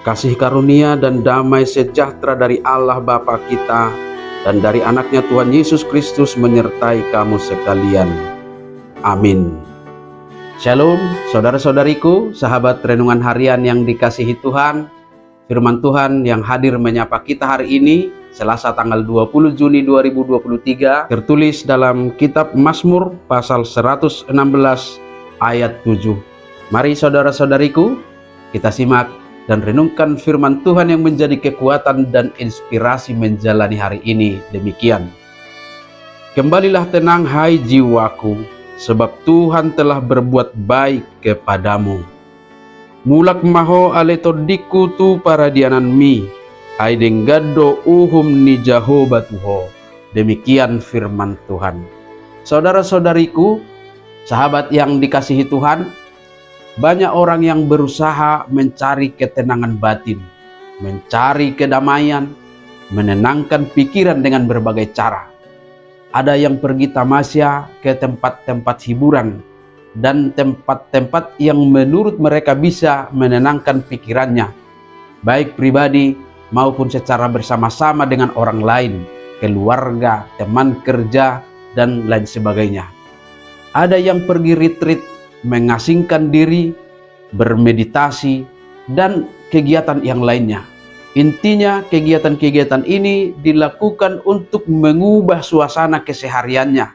Kasih karunia dan damai sejahtera dari Allah Bapa kita dan dari anaknya Tuhan Yesus Kristus menyertai kamu sekalian. Amin. Shalom saudara-saudariku, sahabat renungan harian yang dikasihi Tuhan. Firman Tuhan yang hadir menyapa kita hari ini, Selasa tanggal 20 Juni 2023, tertulis dalam kitab Mazmur pasal 116 ayat 7. Mari saudara-saudariku, kita simak dan renungkan firman Tuhan yang menjadi kekuatan dan inspirasi menjalani hari ini. Demikian. Kembalilah tenang hai jiwaku, sebab Tuhan telah berbuat baik kepadamu. Mulak maho aletodiku tu paradianan mi, aidengado uhum ni Jehovah tuho. Demikian firman Tuhan. Saudara-saudariku, sahabat yang dikasihi Tuhan, banyak orang yang berusaha mencari ketenangan batin, mencari kedamaian, menenangkan pikiran dengan berbagai cara. Ada yang pergi tamasya ke tempat-tempat hiburan dan tempat-tempat yang menurut mereka bisa menenangkan pikirannya, baik pribadi maupun secara bersama-sama dengan orang lain, keluarga, teman kerja, dan lain sebagainya. Ada yang pergi retreat, mengasingkan diri, bermeditasi, dan kegiatan yang lainnya. Intinya kegiatan-kegiatan ini dilakukan untuk mengubah suasana kesehariannya,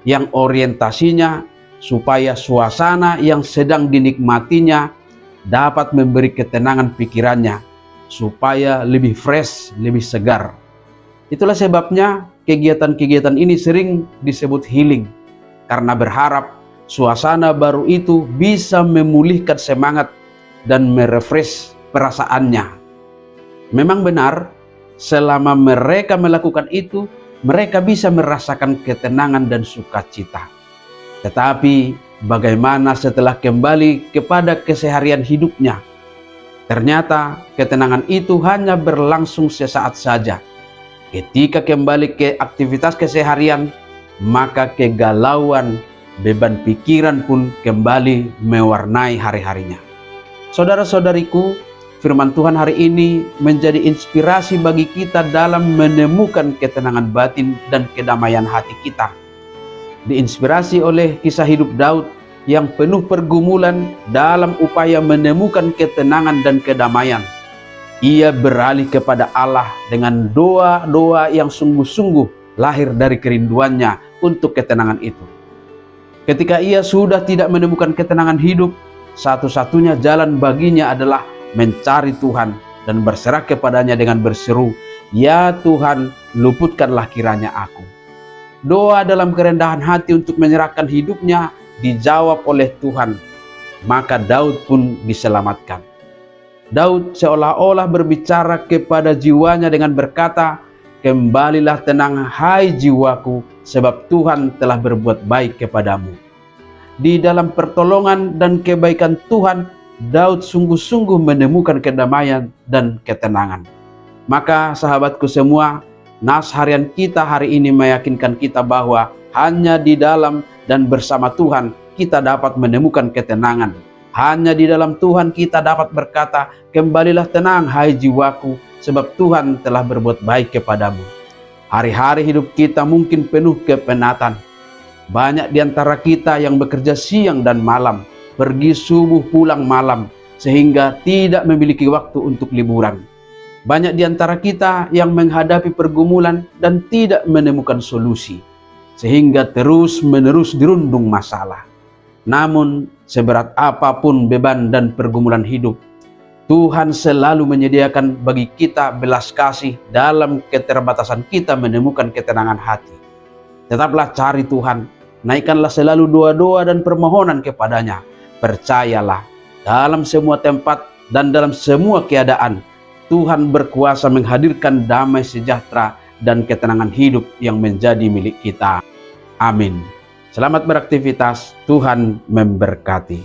yang orientasinya supaya suasana yang sedang dinikmatinya dapat memberi ketenangan pikirannya, supaya lebih fresh, lebih segar. Itulah sebabnya kegiatan-kegiatan ini sering disebut healing, karena berharap suasana baru itu bisa memulihkan semangat dan merefresh perasaannya. Memang benar, selama mereka melakukan itu, mereka bisa merasakan ketenangan dan sukacita. Tetapi bagaimana setelah kembali kepada keseharian hidupnya? Ternyata ketenangan itu hanya berlangsung sesaat saja. Ketika kembali ke aktivitas keseharian, maka kegalauan, beban pikiran pun kembali mewarnai hari-harinya. Saudara-saudariku, firman Tuhan hari ini menjadi inspirasi bagi kita dalam menemukan ketenangan batin dan kedamaian hati kita. Diinspirasi oleh kisah hidup Daud yang penuh pergumulan dalam upaya menemukan ketenangan dan kedamaian. Ia beralih kepada Allah dengan doa-doa yang sungguh-sungguh lahir dari kerinduannya untuk ketenangan itu. Ketika ia sudah tidak menemukan ketenangan hidup, satu-satunya jalan baginya adalah mencari Tuhan dan berserah kepadanya dengan berseru, "Ya Tuhan, luputkanlah kiranya aku." Doa dalam kerendahan hati untuk menyerahkan hidupnya dijawab oleh Tuhan, maka Daud pun diselamatkan. Daud seolah-olah berbicara kepada jiwanya dengan berkata, "Kembalilah tenang hai jiwaku, sebab Tuhan telah berbuat baik kepadamu." Di dalam pertolongan dan kebaikan Tuhan, Daud sungguh-sungguh menemukan kedamaian dan ketenangan. Maka sahabatku semua, nas harian kita hari ini meyakinkan kita bahwa hanya di dalam dan bersama Tuhan kita dapat menemukan ketenangan. Hanya di dalam Tuhan kita dapat berkata, "Kembalilah tenang hai jiwaku, sebab Tuhan telah berbuat baik kepadamu." Hari-hari hidup kita mungkin penuh kepenatan. Banyak di antara kita yang bekerja siang dan malam, pergi subuh pulang malam, sehingga tidak memiliki waktu untuk liburan. Banyak di antara kita yang menghadapi pergumulan dan tidak menemukan solusi, sehingga terus-menerus dirundung masalah. Namun, seberat apapun beban dan pergumulan hidup, Tuhan selalu menyediakan bagi kita belas kasih dalam keterbatasan kita menemukan ketenangan hati. Tetaplah cari Tuhan, naikkanlah selalu doa-doa dan permohonan kepadanya. Percayalah, dalam semua tempat dan dalam semua keadaan, Tuhan berkuasa menghadirkan damai sejahtera dan ketenangan hidup yang menjadi milik kita. Amin. Selamat beraktivitas, Tuhan memberkati.